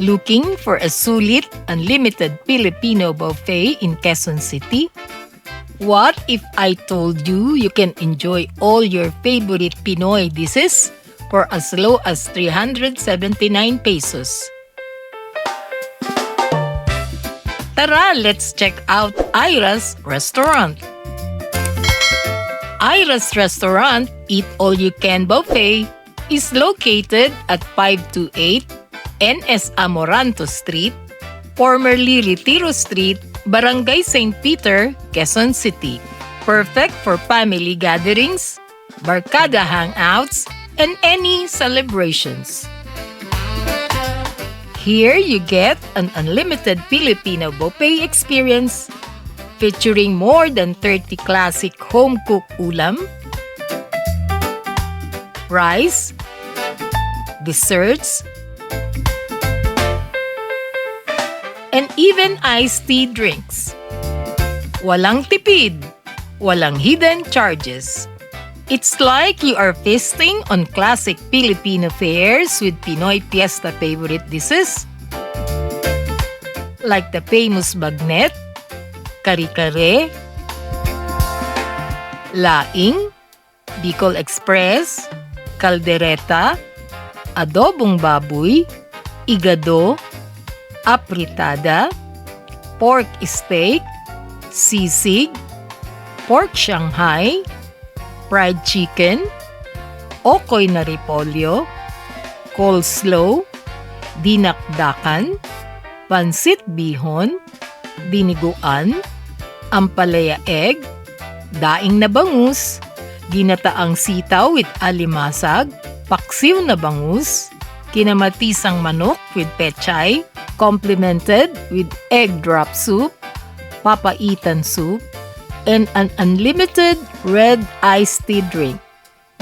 Looking for a Sulit Unlimited Filipino buffet in Quezon City? What if I told you you can enjoy all your favorite Pinoy dishes for as low as 379 pesos? Tara, let's check out Aira's restaurant. Aira's restaurant, Eat All You Can Buffet, is located at 528 NS Amoranto Street, formerly Retiro Street, Barangay St. Peter, Quezon City. Perfect for family gatherings, barkada hangouts, and any celebrations. Here you get an unlimited Filipino buffet experience featuring more than 30 classic home-cooked ulam, rice, desserts, and even iced tea drinks. Walang tipid, walang hidden charges. It's like you are feasting on classic Filipino fares with Pinoy Fiesta favorite dishes like the famous Bagnet, Kare-Kare, laing, Bicol Express, kaldereta, adobong baboy, igado, apritada, pork steak, sisig, pork Shanghai, fried chicken, okoy na repolyo, coleslaw, dinakdakan, pansit bihon, diniguan, ampalaya egg, daing na bangus, ginataang sitaw with alimasag, paksiw na bangus, kinamatisang manok with pechay, complemented with egg drop soup, papaitan soup, and an unlimited red iced tea drink.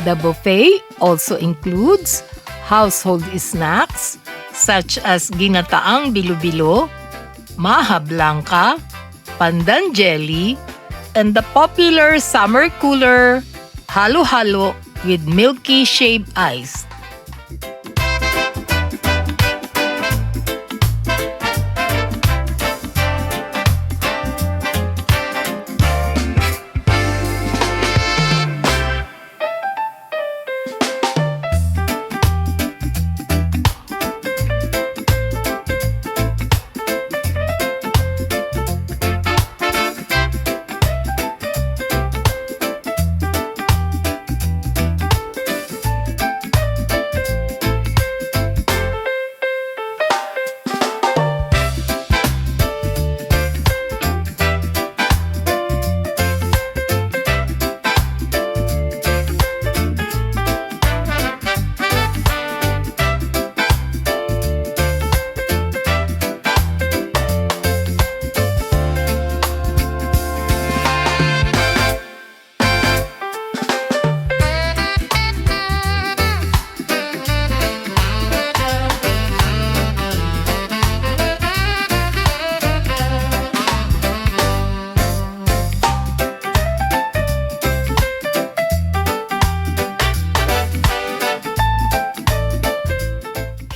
The buffet also includes household snacks such as Ginataang Bilo-Bilo, Maja Blanca, pandan jelly, and the popular summer cooler halo-halo with milky shaved ice.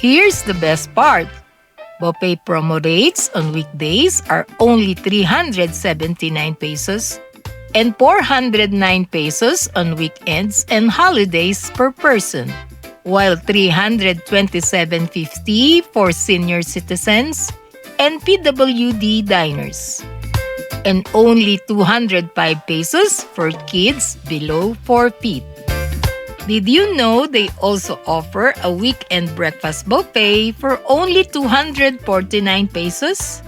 Here's the best part. Buffet promo rates on weekdays are only 379 pesos and 409 pesos on weekends and holidays per person, while 327.50 for senior citizens and PWD diners, and only 205 pesos for kids below 4 feet. Did you know they also offer a weekend breakfast buffet for only 249 pesos?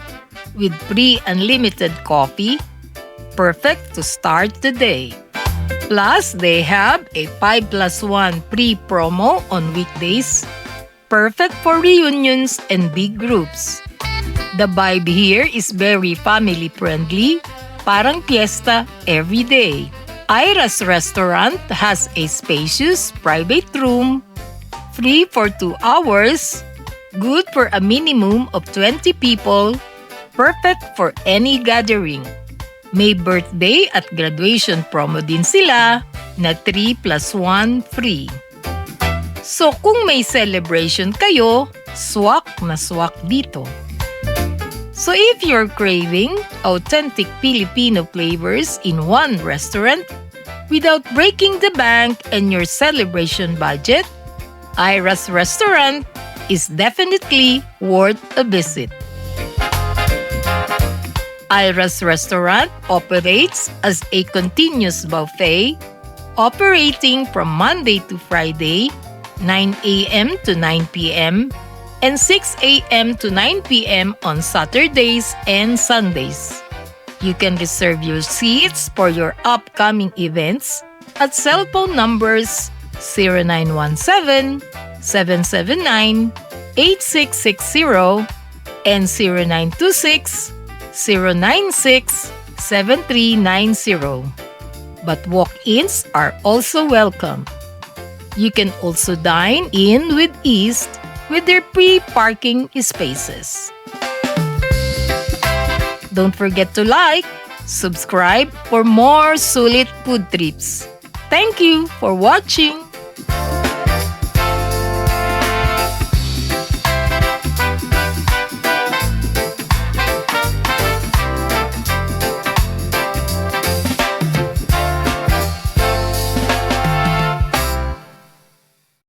With free unlimited coffee, perfect to start the day. Plus, they have a 5+1 free promo on weekdays, perfect for reunions and big groups. The vibe here is very family-friendly, parang fiesta every day. Aira's restaurant has a spacious private room, free for 2 hours, good for a minimum of 20 people, perfect for any gathering. May birthday at graduation promo din sila na 3+1 free. So kung may celebration kayo, swak na swak dito. So if you're craving authentic Filipino flavors in one restaurant without breaking the bank and your celebration budget, Aira's restaurant is definitely worth a visit. Aira's restaurant operates as a continuous buffet, operating from Monday to Friday, 9 a.m. to 9 p.m., and 6 a.m. to 9 p.m. on Saturdays and Sundays. You can reserve your seats for your upcoming events at cell phone numbers 0917-779-8660 and 0926-096-7390. But walk-ins are also welcome. You can also dine in with ease with their pre-parking spaces. Don't forget to like, subscribe for more Sulit food trips. Thank you for watching.